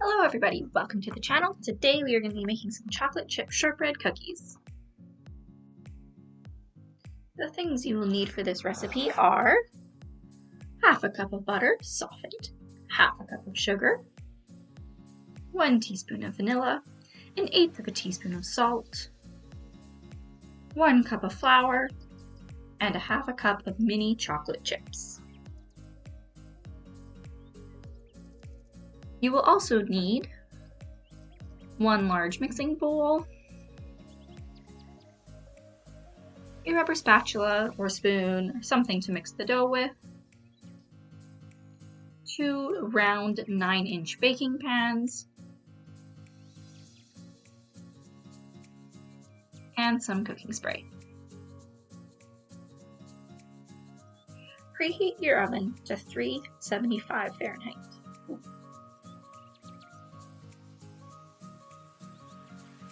Hello everybody, welcome to the channel. Today we are going to be making some chocolate chip shortbread cookies. The things you will need for this recipe are half a cup of butter, softened, half a cup of sugar, 1 teaspoon of vanilla, 1/8 of a teaspoon of salt, 1 cup of flour, and 1/2 cup of mini chocolate chips. You will also need 1 large mixing bowl, a rubber spatula or spoon or something to mix the dough with, 2 round 9-inch baking pans, and some cooking spray. Preheat your oven to 375 Fahrenheit.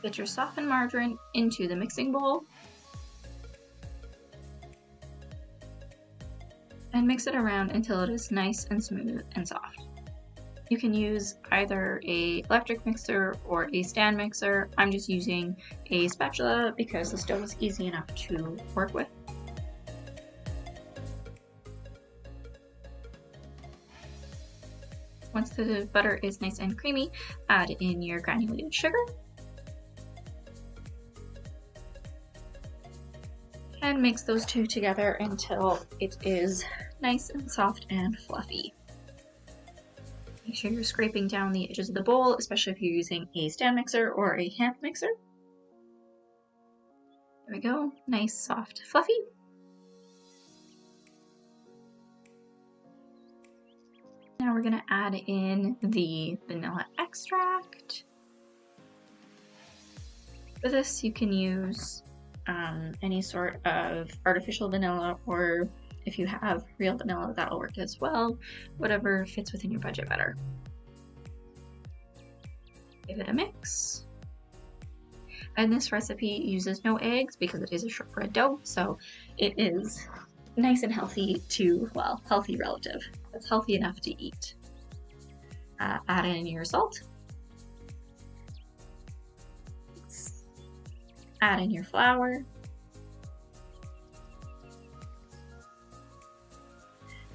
Get your softened margarine into the mixing bowl and mix it around until it is nice and smooth and soft. You can use either an electric mixer or a stand mixer. I'm just using a spatula because the stove is easy enough to work with. Once the butter is nice and creamy, add in your granulated sugar. And mix those two together until it is nice and soft and fluffy. Make sure you're scraping down the edges of the bowl, especially if you're using a stand mixer or a hand mixer. There we go, nice, soft, fluffy. Now we're gonna add in the vanilla extract. For this, you can use any sort of artificial vanilla, or if you have real vanilla, that'll work as well. Whatever fits within your budget better. Give it a mix. And this recipe uses no eggs because it is a shortbread dough, so it is nice and healthy to, well, healthy relative. It's healthy enough to eat. Add in your salt. Add in your flour.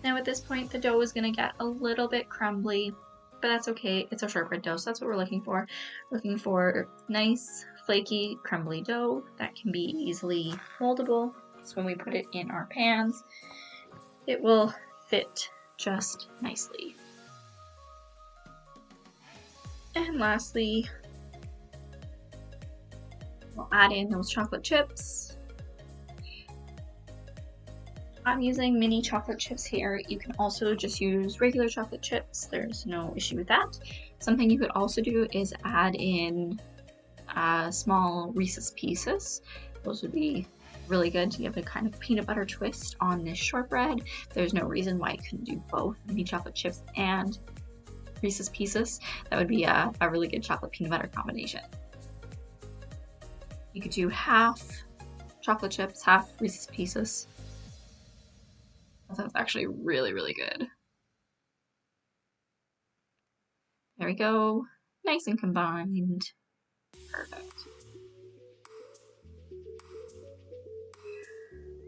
Now at this point the dough is going to get a little bit crumbly, but that's okay. It's a shortbread dough, so that's what we're looking for. Looking for nice, flaky, crumbly dough that can be easily moldable. So when we put it in our pans, it will fit just nicely. And lastly, we'll add in those chocolate chips. I'm using mini chocolate chips here. You can also just use regular chocolate chips. There's no issue with that. Something you could also do is add in small Reese's Pieces. Those would be really good to give a kind of peanut butter twist on this shortbread. There's no reason why you couldn't do both mini chocolate chips and Reese's Pieces. That would be a really good chocolate peanut butter combination. You could do half chocolate chips, half Reese's Pieces. That sounds actually really, really good. There we go. Nice and combined. Perfect.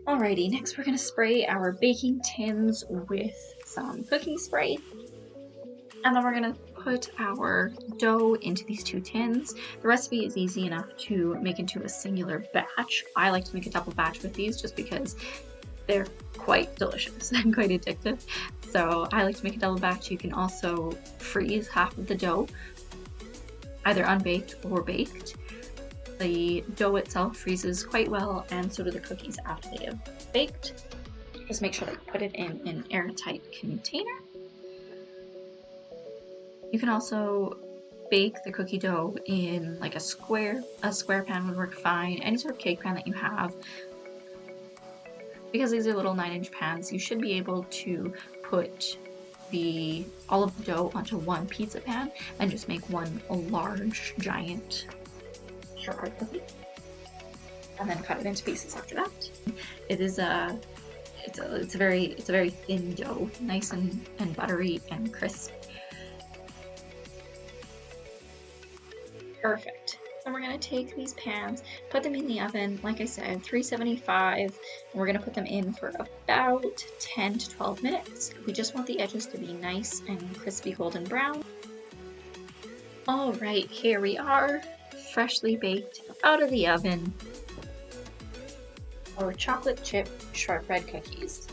Alrighty, next we're going to spray our baking tins with some cooking spray. And then we're going to put our dough into these 2 tins. The recipe is easy enough to make into a singular batch. I like to make a double batch with these just because they're quite delicious and quite addictive. So I like to make a double batch. You can also freeze half of the dough, either unbaked or baked. The dough itself freezes quite well, and so do the cookies after they have baked. Just make sure that you put it in an airtight container. You can also bake the cookie dough in like a square pan would work fine, any sort of cake pan that you have. Because these are little 9-inch pans, you should be able to put all of the dough onto one pizza pan and just make one large, giant shortbread cookie. And then cut it into pieces after that. It is it's a very thin dough, nice and buttery and crisp. Perfect. Then we're going to take these pans, put them in the oven, like I said, 375, and we're going to put them in for about 10 to 12 minutes. We just want the edges to be nice and crispy golden brown. All right, here we are, freshly baked out of the oven, our chocolate chip shortbread cookies.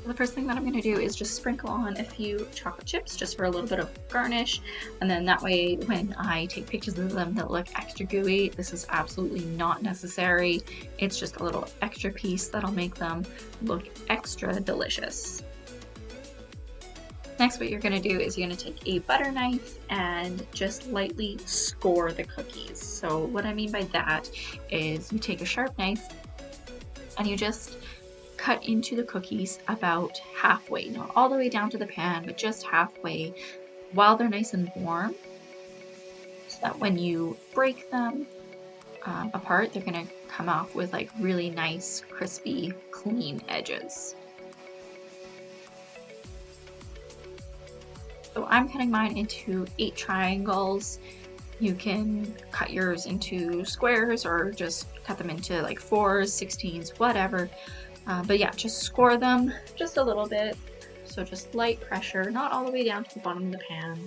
The first thing that I'm going to do is just sprinkle on a few chocolate chips just for a little bit of garnish, and then that way when I take pictures of them that look extra gooey, this is absolutely not necessary. It's just a little extra piece that'll make them look extra delicious. Next, what you're going to do is you're going to take a butter knife and just lightly score the cookies. So what I mean by that is you take a sharp knife and you just cut into the cookies about halfway, not all the way down to the pan, but just halfway while they're nice and warm, so that when you break them apart, they're going to come off with like really nice, crispy, clean edges. So I'm cutting mine into 8 triangles. You can cut yours into squares or just cut them into like 4s, 16s, whatever. But yeah, just score them just a little bit. So just light pressure, not all the way down to the bottom of the pan.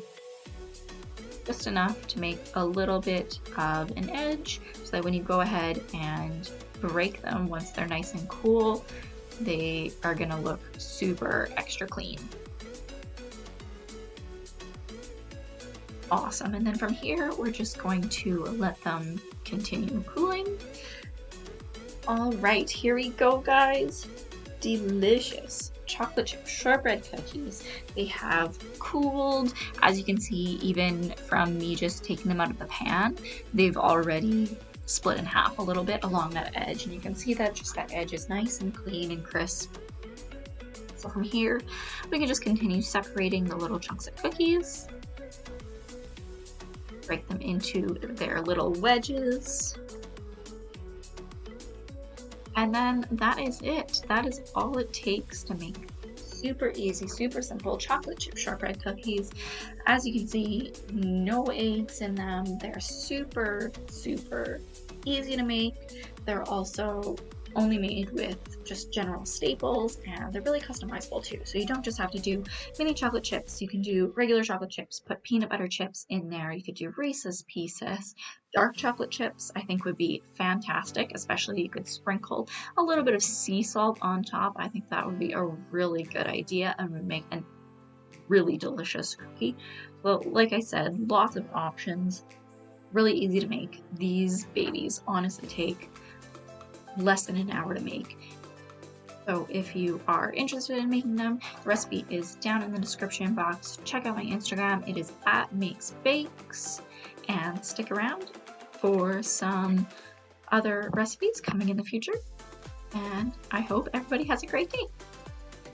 Just enough to make a little bit of an edge so that when you go ahead and break them, once they're nice and cool, they are gonna look super extra clean. Awesome, and then from here, we're just going to let them continue cooling. All right, here we go, guys. Delicious chocolate chip shortbread cookies. They have cooled. As you can see, even from me just taking them out of the pan, they've already split in half a little bit along that edge. And you can see that just that edge is nice and clean and crisp. So from here, we can just continue separating the little chunks of cookies. Break them into their little wedges. And then that is it. That is all it takes to make super easy, super simple chocolate chip shortbread cookies. As you can see, no eggs in them. They're super, super easy to make. They're also only made with just general staples, and they're really customizable too. So you don't just have to do mini chocolate chips. You can do regular chocolate chips, put peanut butter chips in there. You could do Reese's Pieces. Dark chocolate chips I think would be fantastic, especially you could sprinkle a little bit of sea salt on top. I think that would be a really good idea and would make a really delicious cookie. Well, like I said, lots of options, really easy to make. These babies honestly take less than an hour to make. So if you are interested in making them, the recipe is down in the description box. Check out my Instagram. It is @makesbakes, and stick around for some other recipes coming in the future. And I hope everybody has a great day.